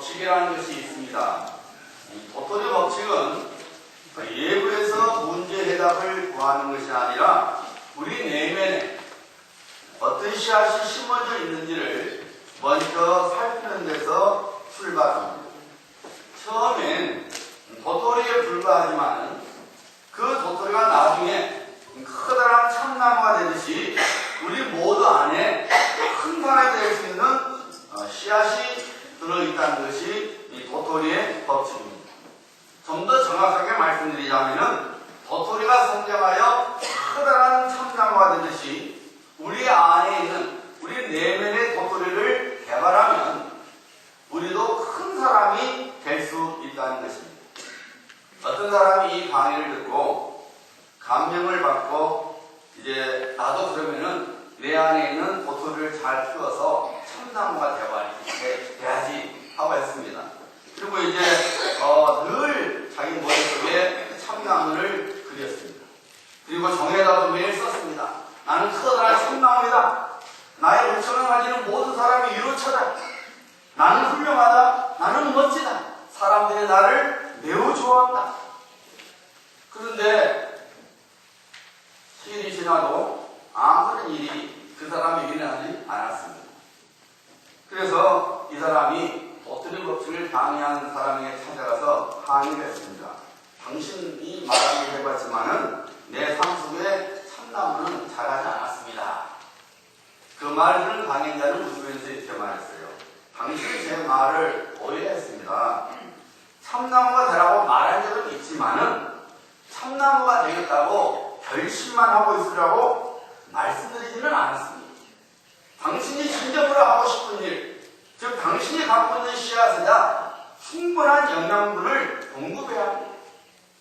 법칙이라는 것이 있습니다. 이 도토리 법칙은 예부에서 문제 해답을 구하는 것이 아니라 우리 내면에 어떤 씨앗이 심어져 있는지를 먼저 살피는 데서 출발합니다. 처음엔 도토리에 불과하지만 그 도토리가 나중에 커다란 참나무가 되듯이 우리 모두 안에 큰 산이 될 수 있는 씨앗이 들어있다는 것이 이 도토리의 법칙입니다. 좀 더 정확하게 말씀드리자면 도토리가 성장하여 커다란 참나무가 되듯이 우리 안에 있는 우리 내면의 도토리를 개발하면 우리도 큰 사람이 될 수 있다는 것입니다. 어떤 사람이 이 강의를 듣고 감명을 받고 이제 나도 그러면은 내 안에 있는 도토리를 잘 키워서 참나무가 돼야지 하고 했습니다. 그리고 이제 늘 자기 머릿속에 참나무를 그렸습니다. 그리고 정에다도 매일 썼습니다. 나는 커다란 참나무이다. 나의 우천을 가지는 모든 사람이 유로차다. 나는 훌륭하다. 나는 멋지다. 사람들이 나를 매우 좋아한다. 그런데 시일이 지나도 아무런 일이 그 사람에게 일어나지 않았습니다. 그래서 이 사람이 도토리 법칙을 강의한 사람에게 찾아가서 항의를 했습니다. 당신이 말하기를 해봤지만은 내 삶 속에 참나무는 자라지 않았습니다. 그 말을 들은 강의자는 웃으면서 이렇게 말했어요. 당신이 제 말을 오해했습니다. 참나무가 되라고 말한 적은 있지만은 참나무가 되겠다고 결심만 하고 있으라고 말씀드리지는 않았습니다. 당신이 진정으로 하고 싶은 일, 즉 당신이 갖고 있는 씨앗에다 충분한 영양분을 공급해야 합니다.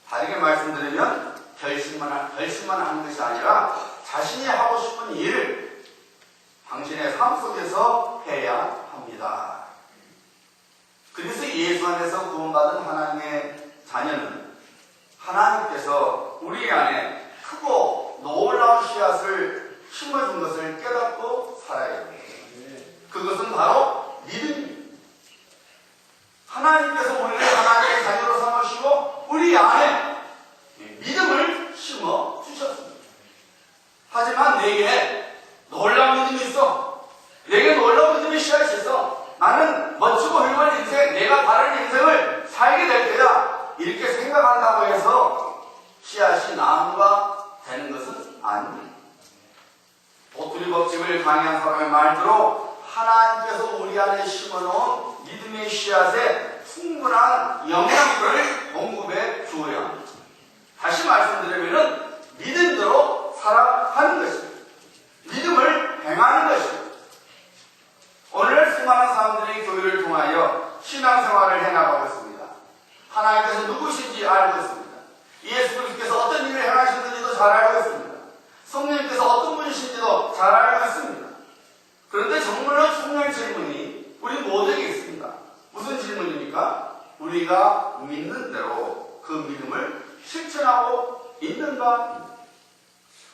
다르게 말씀드리면 결심만 하는 것이 아니라 자신이 하고 싶은 일을 당신의 삶 속에서 해야 합니다. 그래서 예수 안에서 구원받은 하나님의 자녀는 하나님께서 우리 안에 크고 놀라운 씨앗을 심어준 것을 깨닫고 살아야 합니다. 그것은 바로 믿음입니다. 하나님께서 우리를 하나님의 자녀로 삼으시고 우리 안에 믿음을 심어 주셨습니다. 하지만 내게 놀라운 믿음이 있어. 내게 놀라운 믿음의 씨앗이 있어. 나는 멋지고 훌륭한 인생, 내가 바른 인생을 살게 될 거야. 이렇게 생각한다고 해서 씨앗이 나무가 되는 것은 아닙니다. 도토리 법칙을 강의한 사람의 말대로 하나님께서 우리 안에 심어놓은 믿음의 씨앗에 충분한 영양분을 공급해 주어야 합니다. 다시 말씀드리면 믿음대로 살아가는 것입니다. 믿음을 행하는 것입니다. 오늘 수많은 사람들이 교회를 통하여 신앙생활을 해나가고 있습니다. 하나님께서 누구신지 알고 있습니다. 예수 그리스도께서 어떤 일을 행하시는지도 잘 알고 있습니다. 성령님께서 어떤 분이신지도 잘 알고 있습니다. 그런데 정말로 중요한 질문이 우리 모두에게 있습니다. 무슨 질문입니까? 우리가 믿는 대로 그 믿음을 실천하고 있는가?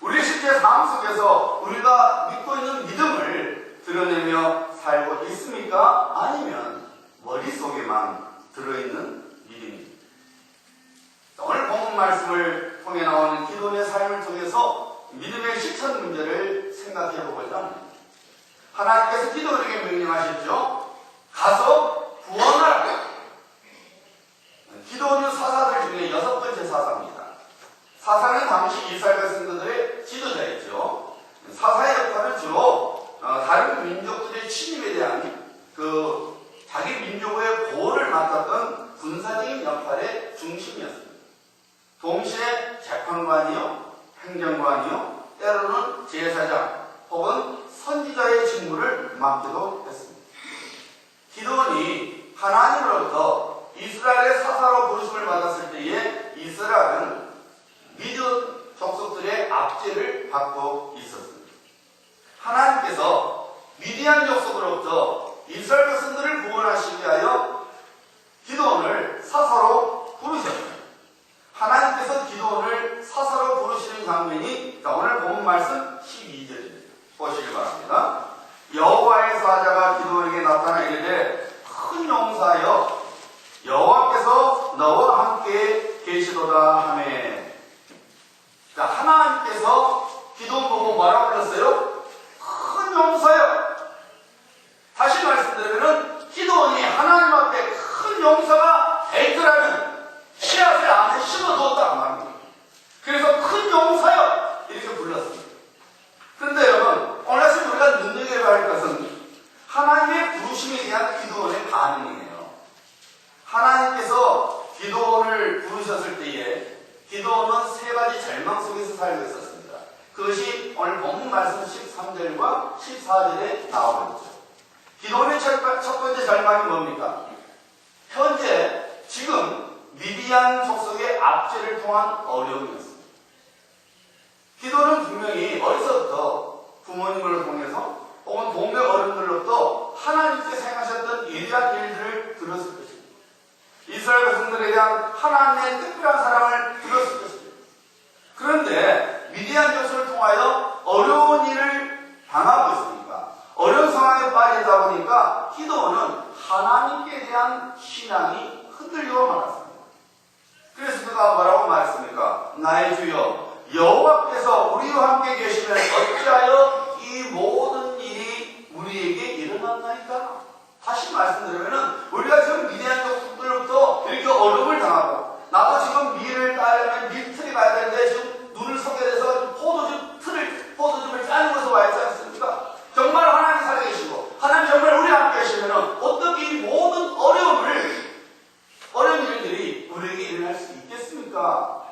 우리 실제 삶 속에서 우리가 믿고 있는 믿음을 드러내며 살고 있습니까? 아니면 머릿속에만 들어있는 믿음입니다. 오늘 본문 말씀을 통해 나오는 기도의 삶을 통해서 믿음의 실천 문제를 생각해 보고자 합니다. 하나님께서 기도원에게 명령하셨죠. 가서 구원하라. 기도원은 사사들 중에 6번째 사사입니다. 사사는 당시 이스라엘 백성들의 지도자였죠. 사사의 역할은 주로 다른 민족들의 침입에 대한 자기 민족의 보호를 맡았던 군사적인 역할의 중심이었습니다. 동시에 재판관이요, 행정관이요, 때로는 제사장 혹은 선지자의 직무를 맡기도 했습니다. 기드온이 하나님으로부터 이스라엘의 사사로 부르심을 받았을 때에 이스라엘은 미디안 족속들의 압제를 받고 있었습니다. 하나님께서 미디안 족속으로부터 이스라엘 백성들을 구원하시기 위하여 기드온을 사사로 부르셨습니다. 하나님께서 기드온을 사사로 부르시는 장면이 오늘 본 말씀 12절입니다. 보시기 바랍니다. 여호와의 사자가 기드온에게 나타나 이르되 큰 용사여 때는 기도원이 하나님 앞에 큰 용사가 될 거라는 씨앗을 안에 심어두었다고 말합니다. 그래서 큰 용사여 이렇게 불렀습니다. 그런데 여러분, 오늘 아침 우리가 눈여겨야 할 것은 하나님의 부르심에 대한 기도원의 반응이에요. 하나님께서 기도원을 부르셨을 때에 기도원은 세 가지 절망 속에서 살고 있었습니다. 그것이 오늘 본문 말씀 13절과 14절에 나오고 있죠. 기도원의 첫 번째 절망이 뭡니까? 현재 지금 미디안 족속의 압제를 통한 어려움이었습니다. 기도는 분명히 어려서부터 부모님을 통해서 혹은 동네 어른들로부터 하나님께 생각하셨던 위대한 일들을 들었을 것입니다. 이스라엘 백성들에 대한 하나님의 특별한 사랑을 들었을 것입니다. 그런데 미디안 족속을 통하여 어려운 일을 당하고 있으니까, 어려운 상황에 빠지다 보니까 기도는 하나님께 대한 신앙이 흔들리고 말았습니다. 그래서 그가 뭐라고 말했습니까? 나의 주여 여호와께서 우리와 함께 계시면 어찌하여 이 모든 일이 우리에게 일어났나이까? 다시 말씀드리면 우리가 지금 미디안 족속들로부터 이렇게 어려움을 당하고, 나도 지금 밀을 따려면 밀틀이 가야 되는데 지금 눈을 속게 돼서 포도즙을 짜는 곳에 와 있지 않습니까? 정말 하나님 살아계시고 하나님 정말 우리와 함께 계시면 어떻게 이 모든 어려운 일들이 우리에게 일어날 수 있겠습니까?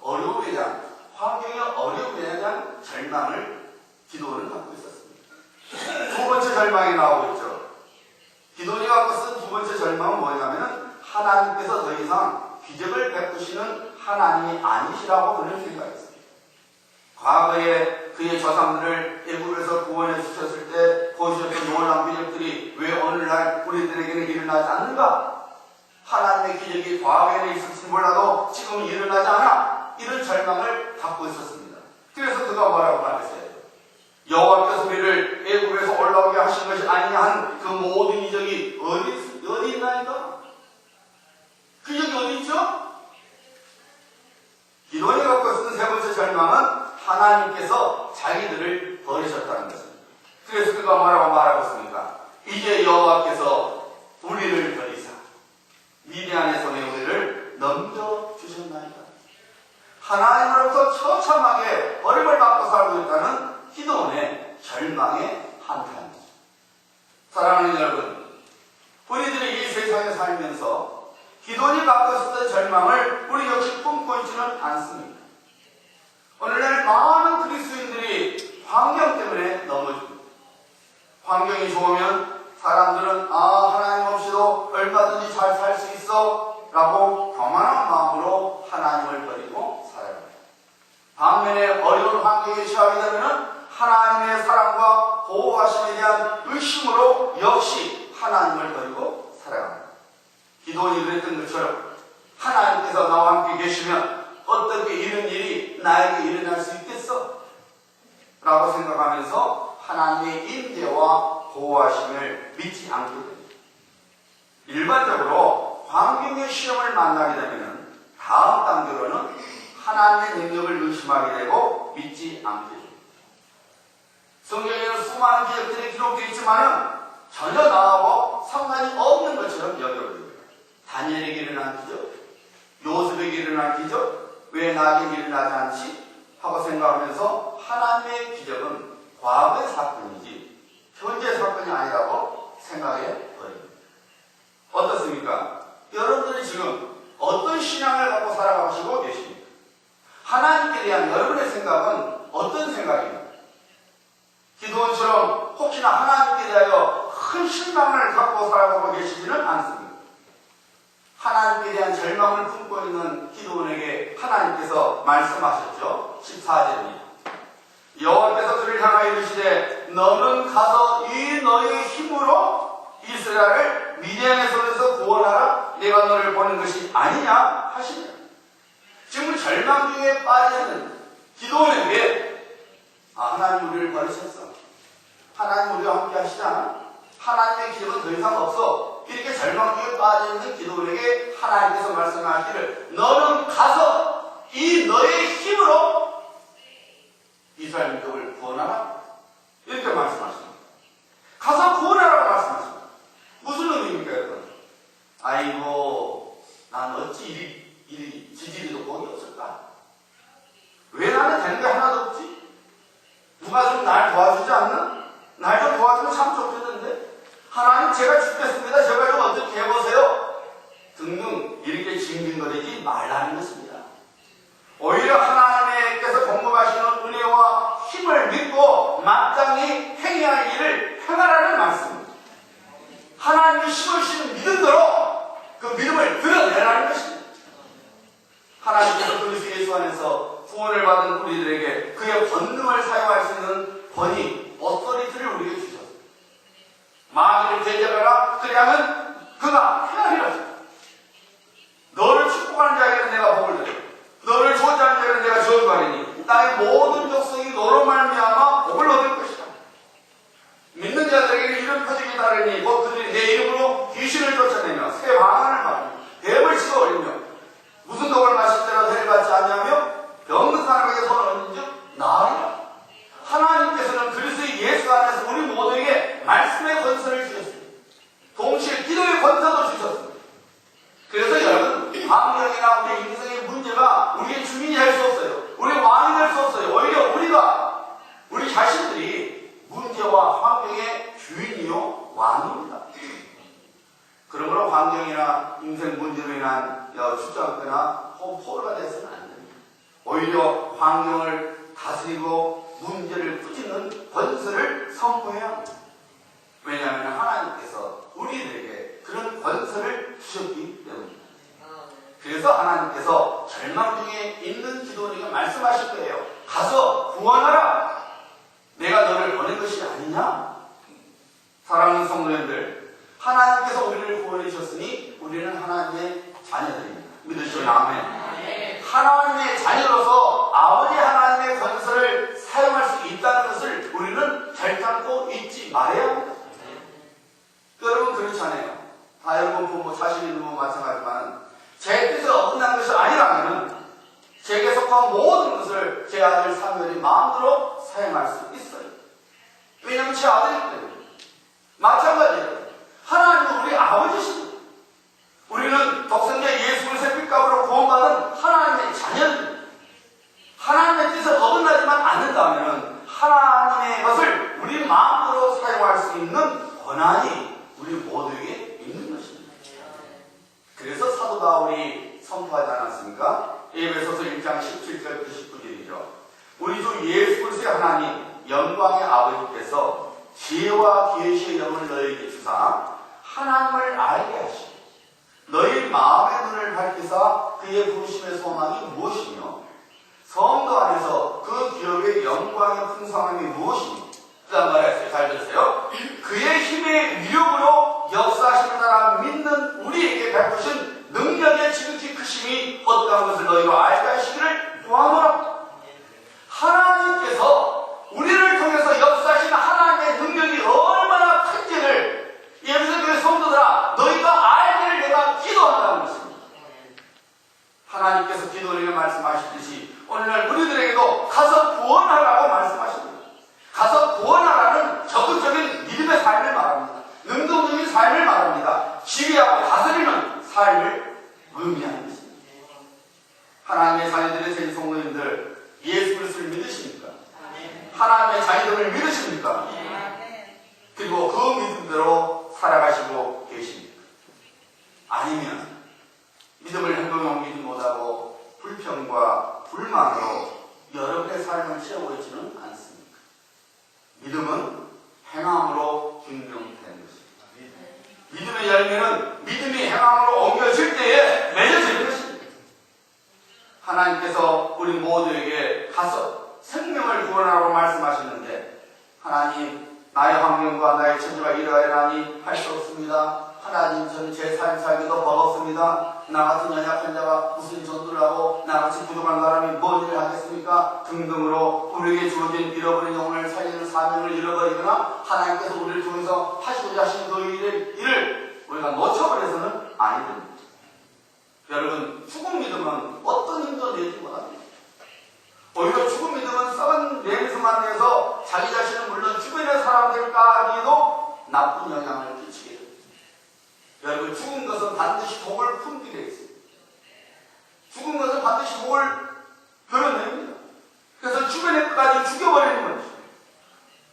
어려움에 대한, 환경의 어려움에 대한 절망을 기도원은 갖고 있었습니다. 두 번째 절망이 나오고 있죠. 기도원이 갖고 쓴 두 번째 절망은 뭐냐면 하나님께서 더 이상 기적을 베푸시는 하나님이 아니시라고 그는 생각했습니다. 과거에 그의 조상들을 애굽에서 구원해 주셨을 때 보여주셨던 놀라운 기적들이 왜 오늘날 우리들에게는 일어나지 않는가? 하나님의 기적이 과거에는 있을지 몰라도 지금 일어나지 않아. 이런 절망을 갖고 있었습니다. 그래서 그가 뭐라고 말했어요? 여호와께서 우리를 애굽에서 올라오게 하신 것이 아니냐 한 그 모든 이적이 어디 있나이까? 그 이적이 어디 있죠? 기도원이 갖고 있는 세 번째 절망은 하나님께서 자기들을 버리셨다는 것입니다. 그래서 그가 뭐라고 말하고 있습니까? 이제 여호와께서 우리를 버리사 미디안의 손에 우리를 넘겨주셨나이다. 하나님으로부터 처참하게 버림을 받고 살고 있다는 기도원의 절망의 한탄이죠. 사랑하는 여러분, 우리들이 이 세상에 살면서 기도원이 갖고 있었던 절망을 우리 역시 꿈꿔 있지는 않습니다. 오늘날 많은 그리스도인들이 환경 때문에 넘어집니다. 환경이 좋으면 사람들은 하나님 없이도 얼마든지 잘 살 수 있어 라고 교만한 마음으로 하나님을 버리고 살아갑니다. 반면에 어려운 환경에 처하게 되면 하나님의 사랑과 보호하심에 대한 의심으로 역시 하나님을 버리고 살아갑니다. 기도원이 그랬던 것처럼 하나님께서 나와 함께 계시면 어떻게 이런 일이 나에게 일어날 수 있겠어? 라고 생각하면서 하나님의 임재와 보호하심을 믿지 않게 됩니다. 일반적으로 환경의 시험을 만나게 되면 다음 단계로는 하나님의 능력을 의심하게 되고 믿지 않게 됩니다. 성경에는 수많은 기적들이 기록되어 있지만 전혀 나하고 상관이 없는 것처럼 여겨집니다. 다니엘에게 일어난 기적, 요셉에게 일어난 기적, 왜 나에게 일어나지 않지? 하고 생각하면서 하나님의 기적은 과거의 사건이지 현재 사건이 아니라고 생각해 버립니다. 어떻습니까? 여러분들이 지금 어떤 신앙을 갖고 살아가시고 계십니까? 하나님께 대한 여러분의 생각은 어떤 생각입니까? 기도원처럼 혹시나 하나님께 대하여 큰 실망을 갖고 살아가고 계시지는 않습니다. 하나님께 대한 절망을 품고 있는 기도원에게 하나님께서 말씀하셨죠. 14절입니다. 여호와께서 그를 향하여 이르시되 너는 가서 이 너의 힘으로 이스라엘을 미디안의 손에서 구원하라. 내가 너를 보낸 것이 아니냐 하시니라. 지금 절망 중에 빠지는 기도원에게 하나님 우리를 버리셨어. 하나님 우리와 함께 하시지 않아? 하나님의 기적은 더 이상 없어. 이렇게 절망 중에 빠져있는 기도원에게 하나님께서 말씀하시기를 너는 가서 이 너의 힘으로 이스라엘 민족을 구원하라. 이렇게 말씀하십니다. 가서 구원하라고 말씀하십니다. 제가 죽겠습니다. 제발 좀 어떻게 해보세요. 등등 이렇게 징징거리지 말라는 것입니다. 오히려 하나님께서 공급하시는 은혜와 힘을 믿고 마땅히 행해야 할 일을 행하라는 말씀입니다. 하나님이 심으신 믿음대로 그 믿음을 드러내라는 것입니다. 하나님께서 그리스도 예수 안에서 구원을 받은 우리들에게 그의 권능을 사용할 수 있는 권위, 어서리티를 우리에게 주셨습니다. 마귀를 대적하라 그리하면 그가 피하리라. 너를 축복하는 자에게는 내가 복을 드리고 너를 저주하는 자에게는 내가 저주하리니 땅의 모든 족속이 너로 말미암아 복을 얻을 것이다. 믿는 자들에게는 이런 표징이 따르니 곧 그들이 내 이름으로 귀신을 쫓아내며 새 방언을 말하며 뱀을 씹어버리며 무슨 독을 마실 때라도 해를 받지 않냐며 병든 사람에게 손을 얹은 즉 나으리라. 하나님께서는 그리스도 예수 안에서 우리 모두에게 말씀의 권세를 주셨습니다. 동시에 기도의 권세도 주셨습니다. 그래서 여러분, 환경이나 우리 인생의 문제가 우리의 주민이 할 수 없어요. 우리 왕이 될 수 없어요. 오히려 우리 자신들이 문제와 환경의 주인이요 왕입니다. 그러므로 환경이나 인생 문제로 인한 축적거나 포로가 되어서는 안 됩니다. 오히려 환경을 다스리고 문제를 꾸짖는 권세를 선포해야 합니다. 왜냐하면 하나님께서 우리들에게 그런 권세를 주셨기 때문입니다. 그래서 하나님께서 절망 중에 있는 기도원에게 말씀하실 거예요. 가서 구원하라. 내가 너를 보낸 것이 아니냐? 사랑하는 성도님들, 하나님께서 우리를 구원해 주셨으니 우리는 하나님의 자녀들입니다. 믿으시죠? 아멘. 하나님의 자녀로서 아버지 하나님의 권세를 사용할 수 있다는 것을 우리는 결단코 잊지 말아야 합니다. 여러분 그렇잖아요. 다 여러분 부모 자식 있는 부모 마찬가지지만 제 뜻에 어긋난 것이 아니라면 제게 속한 모든 것을 제 아들 사무엘이 마음대로 사용할 수 있어요. 왜냐하면 제 아들이기 때문에. 마찬가지예요. 하나님은 우리 아버지십니다. 우리는 독생자 예수 그리스도의 핏값으로 구원받은 하나님의 자녀입니다. 하나님의 뜻에 어긋나지만 않는다면 하나님의 것을 우리 마음대로 사용할 수 있는 권한이 우리 모두에게 있는 것입니다. 그래서 사도 바울이 선포하지 않았습니까? 에베소서 1장 17절부터 19절이죠. 우리 주 예수 그리스도의 하나님 영광의 아버지께서 지혜와 계시의 영을 너희에게 주사 하나님을 알게 하시고 너희 마음의 눈을 밝히사 그의 부르심의 소망이 무엇이며 성도 안에서 그 기업의 영광의 풍성함이 무엇이며 그 다음 말했어요. 잘 들으세요. 그의 힘의 위력으로 역사하시는 나라 믿는 우리에게 베푸신 능력의 지극히 크심이 어떠한 것을 너희로 알게 하시기를 구하노라. 하나님께서 우리를 통해서 역사하신 하나님의 능력이 얼마나 큰지를 예배소 교회 성도들아 너희가 알기를 내가 기도한다는 것입니다. 하나님께서 기도를 말씀하시듯이 오늘날 우리들에게도 가서 구원하라고 말씀하십니다. 가서 구원하라는 적극적인 믿음의 삶을 말합니다. 능동적인 삶을 말합니다. 지휘하고 다스리는 삶을 의미하는 것입니다. 하나님의 자녀들의 된 성도님들 예수 그리스도를 믿으십니까? 하나님의 자녀들을 믿으십니까? 그리고 그 믿음대로 살아가시고 계십니까? 아니면 믿음을 행동에 옮기지 못하고 불평과 불만으로 여러분의 삶을 채우고 있지는 않습니다. 믿음은 행함으로 증명되는 것입니다. 믿음의 열매는 믿음이 행함으로 옮겨질 때에 맺어지는 것입니다. 하나님께서 우리 모두에게 가서 생명을 구원하라고 말씀하셨는데 하나님 나의 환경과 나의 처지가 이러하니 할 수 없습니다. 하나님 저는 제 삶 살기도 버겁습니다. 나 같은 연약한 자가 무슨 전도를 하고 나같이 부족한 사람이 뭔 일을 하겠습니까? 등등으로 우리에게 주어진 잃어버린 영혼을 살리는 사명을 잃어버리거나 하나님께서 우리를 통해서 하시고자 하신 그 일을 우리가 놓쳐버려서는 아니 됩니다. 여러분 죽은 믿음은 어떤 힘도 내지 못합니다. 오히려 죽은 믿음은 썩은 냄새만 내서 자기 자신은 물론 주변의 사람들까지도 나쁜 영향을 끼치게 됩니다. 여러분 죽은 것은 반드시 독을 품게 되어 있습니다. 죽은 것은 반드시 독을 드러냅니다. 그래서 주변의 것까지 죽여버리는 것이죠.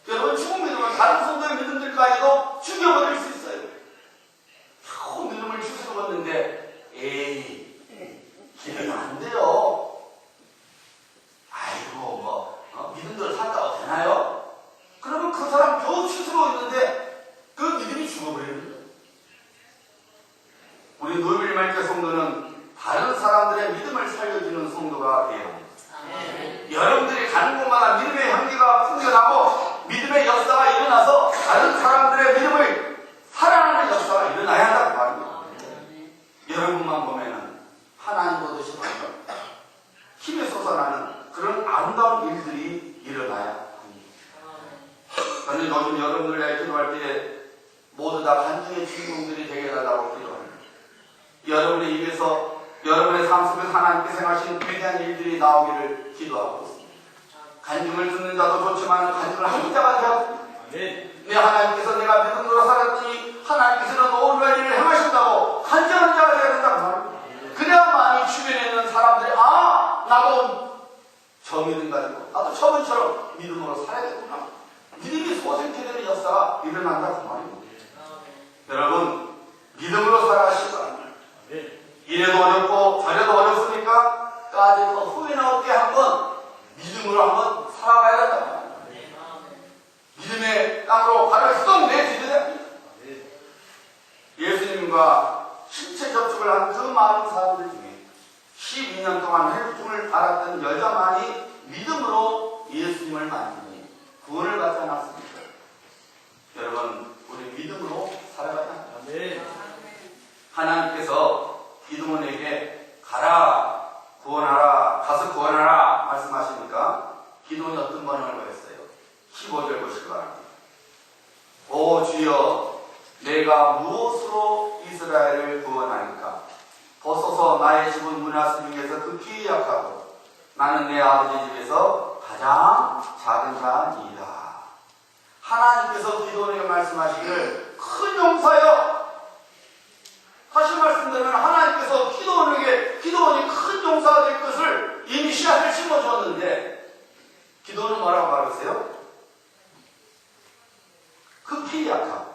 여러분 죽은 믿음은 다른 성도의 믿음들까지도 죽여버릴 수 있어요. 우리가 간증의 주인공들이 되게 해달라고 기도합니다. 여러분의 입에서, 여러분의 삶 속에서 하나님께서 행하신 위대한 일들이 나오기를 기도하고 있습니다. 간증을 듣는 자도 좋지만 간증을 하는 자가 되었습니다. 내 하나님께서 내가 믿음으로 살았더니 하나님께서는 놀라운 일을 행하신다고 간증하는 자가 되어야 된다고 말합니다. 그래야만이 주변에 있는 사람들이 나도 저 믿음 가지고 나도 저분처럼 믿음으로 살아야겠구나. 믿음이 소생케 되는 역사가 일어난다고 말입니다. 여러분, 믿음으로 살아가시기 바랍니다. 이래도 어렵고 저래도 어렵습니까? 까지도 후회나 없게 한번 믿음으로 한번 살아가야 된다고 말입니다. 믿음의 땅으로 발을 쏙 내딛어야 됩니다. 예수님과 신체 접촉을 한 그 많은 사람들 중에 12년 동안 혈중을 앓았던 여자만이 믿음으로 예수님을 만나니 구원을 받지 않았습니까? 여러분, 우리 믿음으로 살아가야 합니다. 하나님께서 기드몬에게 가라, 구원하라, 가서 구원하라 말씀하시니까 기드몬이 어떤 반응을 보였어요? 15절 보시기 바랍니다. 오 주여, 내가 무엇으로 이스라엘을 구원하니까? 벗어서 나의 집은 문하스 중에서 극히 약하고 나는 내 아버지 집에서 가장 작은 자니이다. 하나님께서 기드몬에게 말씀하시기를 큰 용사여. 다시 말씀드리면 하나님께서 기드몬이 큰 용사가 될 것을 이미 씨앗을 심어줬는데 기드몬은 뭐라고 말했어요? 극히 약하고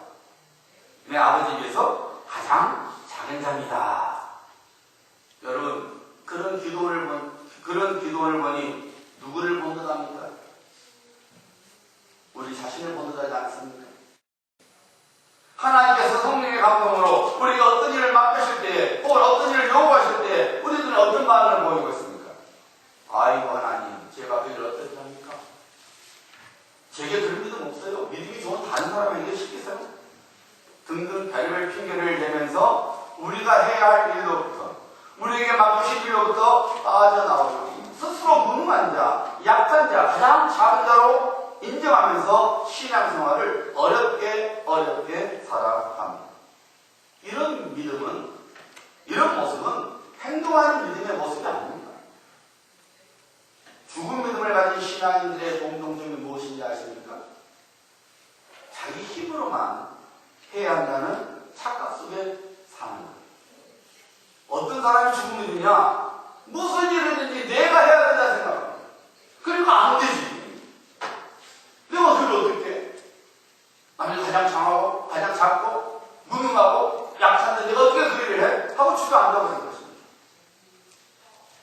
내 아버지 집에서 가장 작은 자입니다. 여러분, 그런 기도원을 보니 누구를 본듯합니까? 우리 자신을 본듯하지 않습니까? 하나님께서 성령의 감동으로 우리가 어떤 일을 맡으실 때, 혹은 어떤 일을 요구하실 때 우리들은 어떤 반응을 보이고 있습니까? 아이고 하나님, 제가 그 일을 어떻게 합니까? 제게 그런 믿음 없어요. 믿음이 좋은 다른 사람에게 시키세요. 등등 별별 핑계를 대면서 우리가 해야 할 일로부터, 우리에게 맡기신 일로부터 빠져나오고 스스로 무능한 자, 약한 자, 가장 작은 자로 인정하면서 신앙생활을 어렵게 살아갑니다. 이런 믿음은, 이런 모습은 행동하는 믿음의 모습이 아닙니다. 죽은 믿음을 가진 신앙인들의 공통점이 무엇인지 아십니까? 자기 힘으로만 해야 한다는 착각 속에 사는 거예요. 어떤 사람이 죽은 믿음이냐? 무슨 일이든지 내가 해야 된다 생각합니다. 그러니까 안 되지. 내가 그걸 어떻게 해? 나는 가장 장하고 가장 작고 무능하고 약한데 내가 어떻게 그 일을 해? 하고 주저앉아버린 것입니다.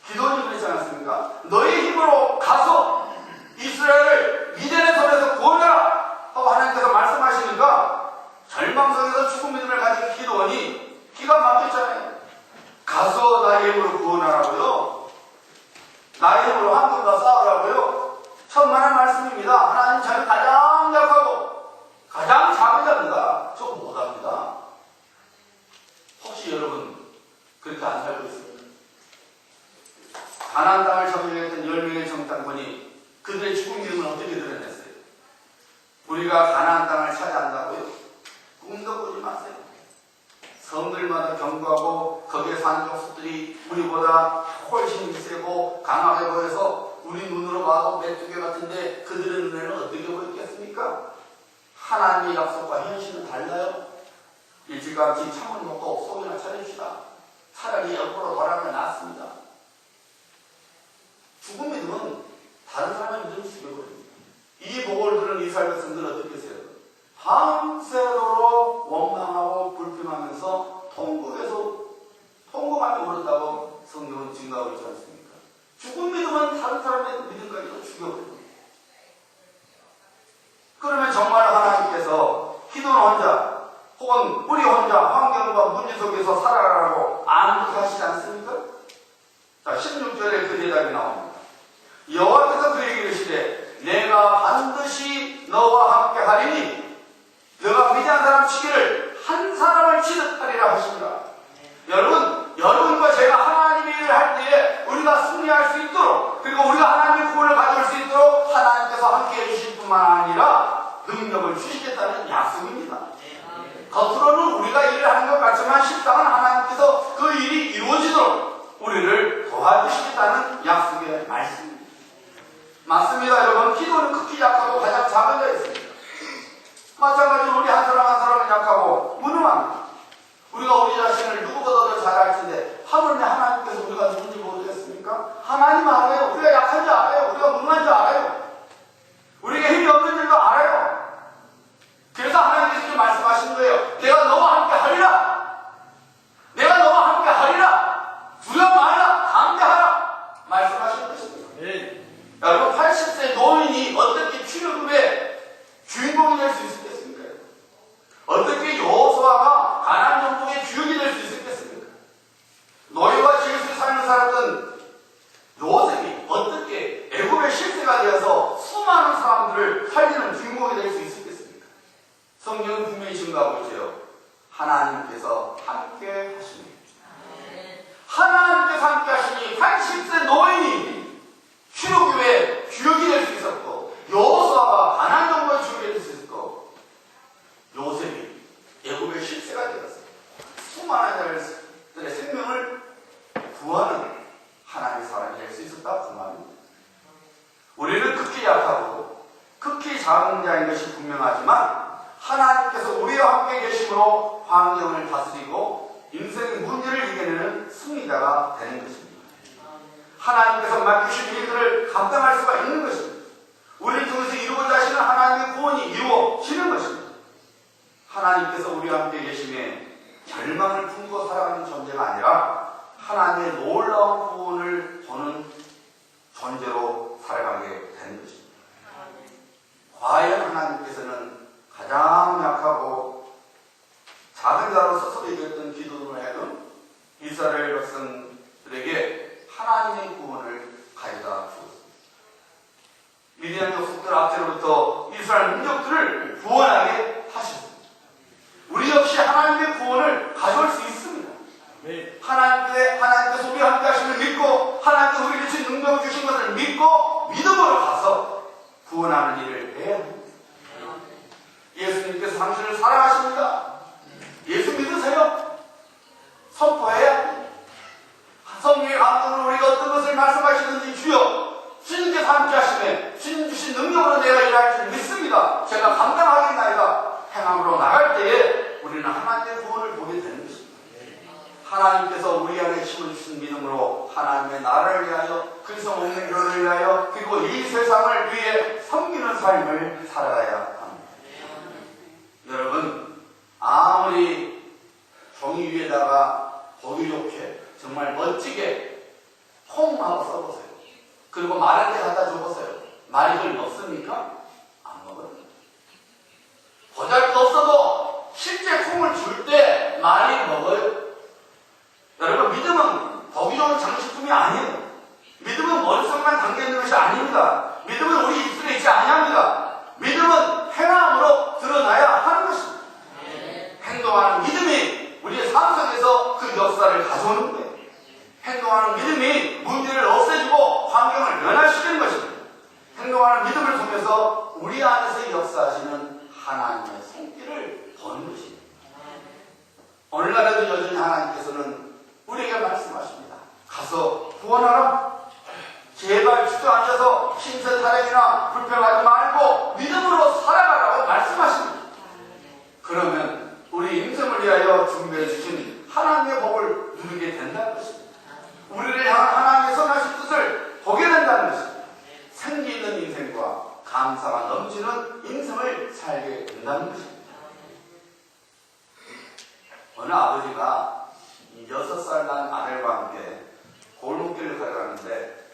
기도원이 그랬지 않았습니까? 너의 힘으로 가서 이스라엘을 미디안의 손에서 구원하라 하고 하나님께서 말씀하시니까 절망성에서 죽은 믿음을 가진 기도원이 기가 막혔잖아요. 가서 나의 힘으로 구원하라고요? 나의 힘으로 한국과 싸우라고요? 천만의 말씀입니다. 하나님, 저는 가장 약하고 가장 작은 자입니다. 저 못합니다. 혹시 여러분 그렇게 안 살고 있습니까? 가나안 땅을 점령했던 10명의 정탐꾼이 그들의 죽은 믿음을 어떻게 드러냈어요? 우리가 가나안 땅을 차지한다고요? 꿈도 꾸지 마세요. 성들마다 경고하고 거기에 사는 족속들이 우리보다 훨씬 세고 강하게 보여서 우리 눈으로 봐도 메뚜기 같은데 그들의 눈에는 어떻게 보였겠습니까? 하나님의 약속과 현실은 달라요. 일찌감치 참을 먹고 속이나 차립시다. 차라리 옆으로 돌아가면 낫습니다. 죽은 믿음은 다른 사람의 믿음을 죽여버립니다. 이 복을 들은 이스라엘 백성들은 어떻게 했어요? 밤새도록 원망하고 불평하면서 통곡하며 울었다고 성경은 증가하고 있지 않습니까? 죽은 믿음은 다른 사람의 믿음까지도 죽여버립니다. 그러면 정말 하나님께서 기도는 혼자 혹은 우리 혼자 환경과 문제 속에서 살아가라고 안고 하시지 않습니까? 자, 16절에 그 대답이 나옵니다. 여호와께서 그에게 이르시되 내가 반드시 너와 함께 하리니 너가 미디안 사람 치기를 한 사람을 치듯 하리라 하십니다. 여러분과 제가 하나님의 일을 할 때에 우리가 승리할 수 있도록, 그리고 우리가 하나님의 구원을 가져올 수 있도록 하나님께서 함께 해주실 뿐만 아니라 능력을 주시겠다는 약속입니다. 겉으로는 우리가 일을 하는 것 같지만 실상은 하나님께서 그 일이 이루어지도록 우리를 도와주시겠다는 약속의 말씀입니다. 맞습니다, 여러분. 기도는 극히 약하고 가장 작은 자였습니다. 마찬가지로 우리 한 사람 한 사람은 약하고 무능합니다. 우리가 우리 자신을 누구보다도 잘 알 텐데 하물며 하나님께서 우리가 누군지 모르겠습니까? 하나님 알아요. 우리가 약한 줄 알아요. 우리가 무능한 줄 알아요. 우리에게 힘이 없는 줄도 알아요. 그래서 하나님께서 좀 말씀하시는 거예요. 내가 너와 함께 하리라. 내가 너와 함께 하리라. 두려워 말라. 담대하라. 말씀하시는 것입니다. 네. 여러분, 80세 노인이 어떻게 출애굽의 주인공이 될 수 있었겠습니까? 어떻게 여호수아가 가나안 정복의 주역이 될 수 있었겠습니까? 노예와 지옥에서 삶을 살았던 요셉이 어떻게 애굽의 실세가 되어서 수많은 사람들을 살리는 주인공이 될 수 있었겠습니까? 성경은 분명히 증거하고 있죠. 하나님께서 함께 하시니, 하나님께서 함께 하시니 80세 노인이 출애굽의 주역이 될 수 있었고, 여호수아가 가나안 정복의 주역이 될 수 있었고, 요셉이 애굽의 실세가 되었어요. 수많은 자들의 생명을 구하는 하나님의 사람이 될 수 있었다, 그 말입니다. 우리는 극히 약하고 극히 작은 자인 것이 분명하지만 하나님께서 우리와 함께 계심으로 환경을 다스리고 인생의 문제를 이겨내는 승리자가 되는 것입니다. 하나님께서 맡기신 일들을 감당할 수가 있는 것입니다. 우리를 통해서 이루고자 하시는 하나님의 구원이 이루어지는 것입니다. 하나님께서 우리와 함께 계심에 절망을 품고 살아가는 존재가 아니라 하나님의 놀라운 구원을 보는 존재로 살아가게 되는 것입니다. 과연 하나님께서는 가장 약하고 작은 자로 스스로 이겼던 기도를 해도 이스라엘 백성들에게 하나님의 구원을 가져다 주었습니다. 미디안 족속들 앞뒤로부터 이스라엘 민족들을 구원하게 하셨습니다. 우리 역시 하나님의 구원을 가져올 수 있습니다. 네. 하나님께서 우리와 함께 하심을 믿고 하나님께서 우리에게 주신 능력을 주신 것을 믿고 믿음으로 가서 구원하는 일을 해야 합니다. 예수님께서 당신을 사랑하십니다. 예수 믿으세요. 선포해야 합니다. 성령의 감동으로 우리가 어떤 것을 말씀하시는지 주여 주님께서 함께 하시면 주님 주신 능력으로 내가 일할 줄 믿습니다. 제가 감당하겠나이다. 행함으로 나갈 때에 우리는 하나님의 구원을 보게 되는 것입니다. 하나님께서 우리 안에 힘을 주신 믿음으로 하나님의 나라를 위하여 그리스도 없는 교회를 위하여 그리고 이 세상을 위해 섬기는 삶을 살아가야 합니다. 여러분, 아무리 종이 위에다가 보기 좋게 정말 멋지게 콩하고 써보세요. 그리고 말할 때 갖다 줘보세요. 말이 좀 먹습니까? 안 먹어요. 보잘것없어도 실제 콩을 줄 때 많이 먹어요. 여러분, 믿음은 보기 좋은 장식품이 아니에요. 믿음은 머릿속만 담겨있는 것이 아닙니다. 믿음은 우리 입술에 있지 아니합니다. 믿음은 행함으로 드러나야 하는 것입니다. 행동하는 믿음이 우리의 삶 속에서 그 역사를 가져오는 거예요. 행동하는 믿음이 문제를 없애주고 환경을 변화시키는 것입니다. 행동하는 믿음을 통해서 우리 안에서 역사하시는 하나님의 손길을 보는 것입니다. 오늘날에도 여전히 하나님께서는 우리에게 말씀하십니다. 가서 구원하라. 제발 주저앉아서 신세 타령이나 불평하지 말고 믿음으로 살아가라고 말씀하십니다. 그러면 우리 인생을 위하여 준비해 주신 하나님의 복을 누리게 된다는 것입니다. 우리를 향한 하나님의 선하신 뜻을 보게 된다는 것입니다. 생기 있는 인생과 감사가 넘치는 인생을 살게 된다는 것입니다. 어느 아버지가 6살 난 아들과 함께 골목길을 걸어가는데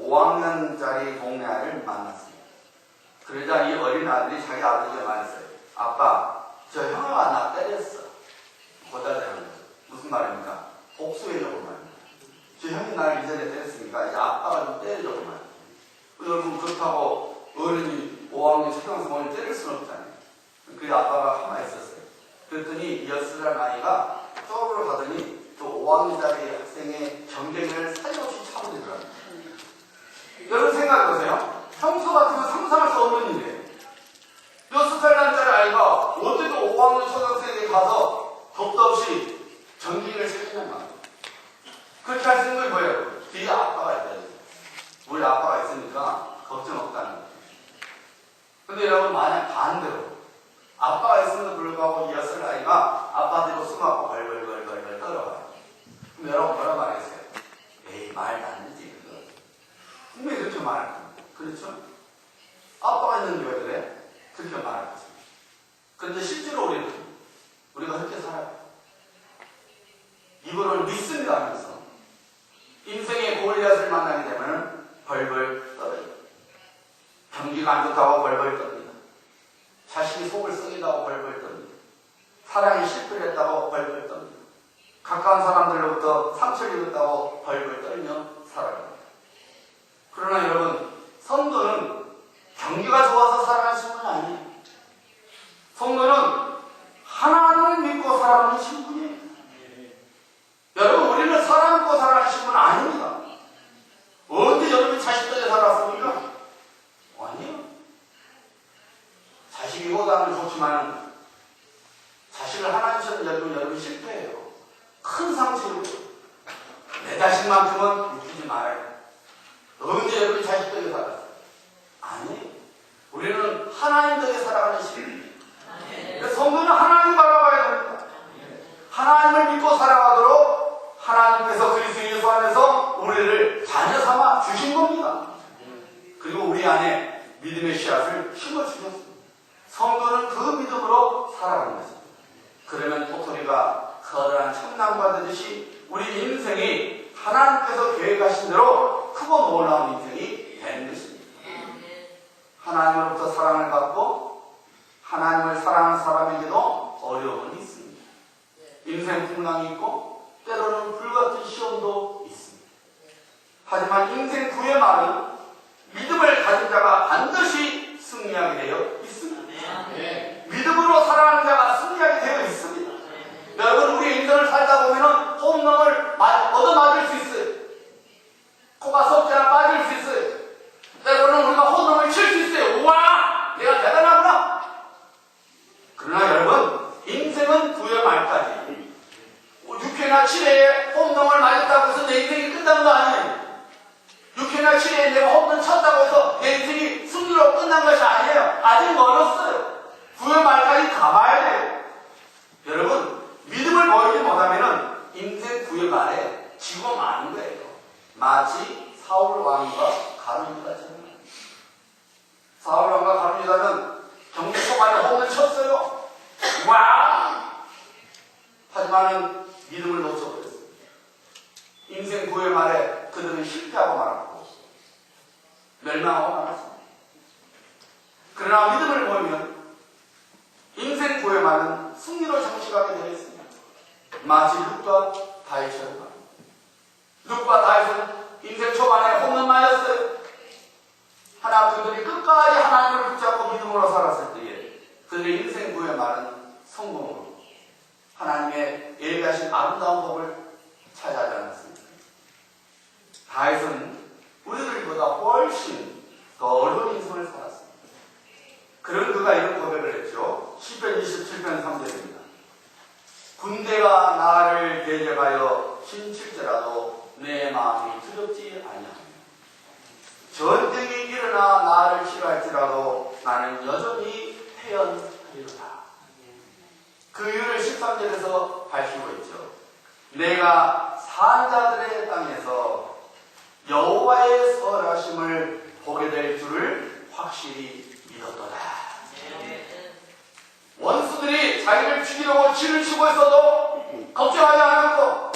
5학년짜리 동네 아이를 만났습니다. 그러자 이 어린 아들이 자기 아버지에게 말했어요. 아빠, 저 형아가 나 때렸어. 고달대는 무슨 말입니까? 복수해주고 말입니다. 저 형이 나를 이전에 때렸으니까 이제 아빠가 좀 때려주고 말입니다. 여러분, 그렇다고 어른이 5학년 초등학생 어린이 때릴 수는 없잖아요. 그래서 아빠가 가만히 있었어요. 그랬더니 6살 아이가 쪼르르 가더니 또 5학년짜리 학생의 경쟁을 사정없이 차버리더라고요. 여러분 생각해보세요. 평소 같으면 상상할 수 없는 일이에요. 6살 난짜리 아이가 어떻게 5학년 초등학생에게 가서 겁도 없이 전기를 살리는 마음. 그렇게 할 수 있는 게 뭐예요? 뒤에 아빠가 있다. 우리 아빠가 있으니까 걱정 없다는 거예요. 근데 여러분, 만약 반대로 아빠가 있음에도 불구하고 이 6살 아이가 아빠한테 숨 막고 벌벌벌벌 떨어와요. 그럼 여러분 뭐라 말했어요? 에이, 말도 안 되지 그거. 분명히 그렇게 말할 겁니다. 그렇죠? 아빠가 있는데 왜 그래? 그렇게 말할 거죠. 그런데 실제로 우리가 그렇게 살아요. 이거를 믿습니다 하면서 인생의 골리앗을 만나게 되면 벌벌 떨어요. 경기가 안 좋다고 벌벌 떱니다. 자식이 속을 썩이다고 벌벌 떱니다. 사랑이 실패를 했다고 벌벌 떱니다. 가까운 사람들로부터 상처를 입었다고 벌벌 떨며 살아갑니다. 그러나 여러분, 성도는 경기가 좋아서 살아가는 신분이 아니에요. 성도는 하나님을 믿고 살아가는 신분이에요. 여러분, 우리는 사람 믿고 살아가는 신분은 아닙니다. 언제 여러분이 자식 덕에 살았습니까? 아니요. 자식이 호다는 좋지만 자식을 하나님처럼 여기면 여러분이 실패해요. 큰 상처를 줘요. 내 자식만큼은 웃기지 말아요. 언제 여러분이 자식 덕에 살았어요? 아니에요. 우리는 하나님 덕에 살아가는 신분이에요. 성도는 하나님 바라봐야 됩니다. 하나님을 믿고 살아가도록 하나님께서 그리스도 예수 안에서 우리를 자녀 삼아 주신 겁니다. 그리고 우리 안에 믿음의 씨앗을 심어주셨습니다. 성도는 그 믿음으로 살아가는 것입니다. 그러면 도토리가 커다란 청랑과 되듯이 우리 인생이 하나님께서 계획하신 대로 크고 놀라운 인생이 되는 것입니다. 하나님으로부터 사랑을 받고 하나님을 사랑하는 사람에게도 어려움은 있습니다. 인생 풍랑이 있고 때로는 불같은 시험도 있습니다. 하지만 인생 구의 말은 믿음을 가진 자가 반드시 승리하게 되어 있습니다. 믿음으로 살아가는 자가 승리하게 되어 있습니다. 여러분, 우리 인생을 살다 보면 홈런을 얻어맞을 수 있어요. 코가 썩지않아 빠질 수 있어요. 때로는 우리가 홈런을 칠 수 있어요. 우와! 내가 대단하구나! 그러나 여러분, 인생은 9회 말까지 6회나 7회에 홈런을 맞았다고 해서 내 인생이 끝난 거 아니에요. 6회나 7회에 내가 홈런 쳤다고 해서 내 인생이 승리로 끝난 것이 아니에요. 아직 멀었어요. 9회 말까지 가봐야 돼요. 여러분, 믿음을 보이지 못하면 인생 9회 말에 지고 마는 거예요. 마치 사울 왕과 가룟 유다처럼. 사울 왕과 가룟 유다는 경기 초반에 홈런 쳤어요. 와! 하지만은 믿음을 놓쳐버렸어요. 인생 9회 말에 그들은 실패하고 말았고 멸망하고 말았습니다. 그러나 믿음을 보이면 인생 9회 말은 승리로 장식하게 되어 있습니다. 마치 룻과 다윗처럼 말입니다. 룻과 다윗은 인생 초반에 홈런 맞았어요. 하나 그들이 끝까지 하나님을 붙잡고 믿음으로 살았을 때에 그들의 인생 9회 말은 성공으로 하나님의 예비하신 아름다운 법을 차지하지 않았습니다. 다윗은 우리들보다 훨씬 더 어려운 인생을 살았습니다. 그런 그가 이런 고백을 했죠. 시편 27편 3절입니다. 군대가 나를 대적하여 침칠지라도 내 마음이 두렵지 아니하며 전쟁이 일어나 나를 싫어할지라도 나는 여전히 태연하리로다. 그 이유를 13절에서 밝히고 있죠. 내가 산자들의 땅에서 여호와의 선하심을 보게 될 줄을 확실히 믿었도다. 원수들이 자기를 죽이려고 진을 치고 있어도 걱정하지 않았고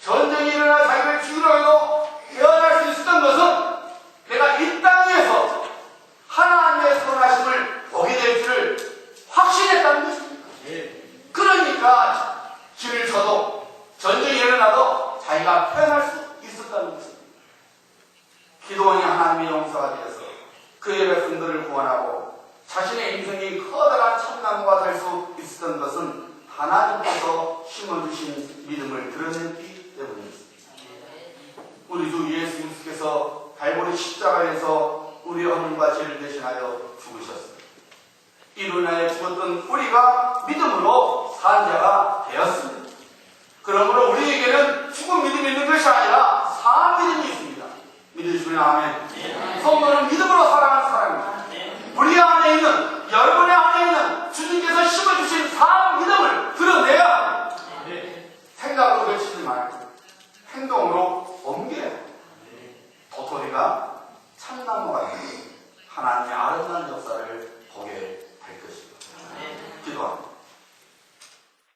전쟁이 일어나 자기를 죽이려고 해도 깨어날 수 있었던 것은 내가 이 땅에서 하나님의 선하심을 보게 될 줄을 확신했다는 것입니다. 그러니까 진을 쳐도 전쟁이 일어나도 자기가 표현할 수 있었다는 것입니다. 기도원이 하나님의 용서가 되어서 그의 백성들을 구원하고 자신의 인생이 커다란 참나무가 될 수 있었던 것은 하나님께서 심어준